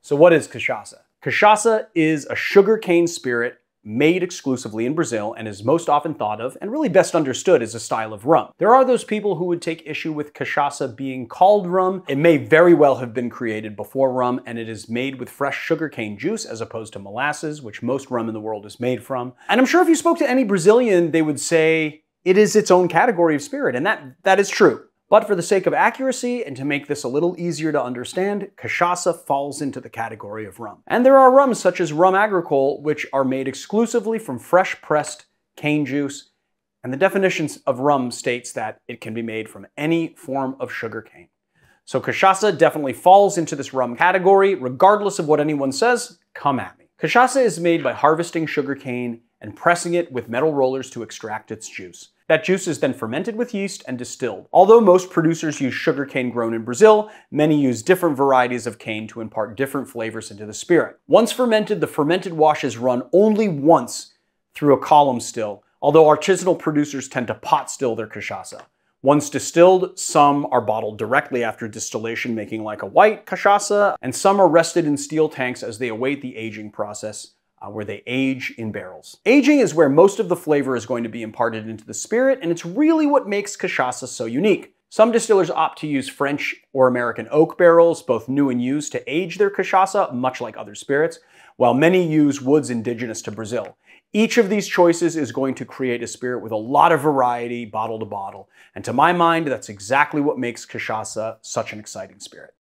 So what is cachaça? Cachaça is a sugarcane spirit made exclusively in Brazil and is most often thought of and really best understood as a style of rum. There are those people who would take issue with cachaça being called rum. It may very well have been created before rum, and it is made with fresh sugarcane juice as opposed to molasses, which most rum in the world is made from. And I'm sure if you spoke to any Brazilian, they would say it is its own category of spirit, and that is true. But for the sake of accuracy and to make this a little easier to understand, cachaça falls into the category of rum. And there are rums such as rum agricole, which are made exclusively from fresh pressed cane juice. And the definitions of rum states that it can be made from any form of sugar cane. So cachaça definitely falls into this rum category, regardless of what anyone says. Come at me. Cachaça is made by harvesting sugarcane and pressing it with metal rollers to extract its juice. That juice is then fermented with yeast and distilled. Although most producers use sugarcane grown in Brazil, many use different varieties of cane to impart different flavors into the spirit. Once fermented, the fermented wash is run only once through a column still, although artisanal producers tend to pot still their cachaça. Once distilled, some are bottled directly after distillation, making like a white cachaça, and some are rested in steel tanks as they await the aging process, where they age in barrels. Aging is where most of the flavor is going to be imparted into the spirit, and it's really what makes cachaça so unique. Some distillers opt to use French or American oak barrels, both new and used, to age their cachaça, much like other spirits, while many use woods indigenous to Brazil. Each of these choices is going to create a spirit with a lot of variety, bottle to bottle, and to my mind, that's exactly what makes cachaça such an exciting spirit.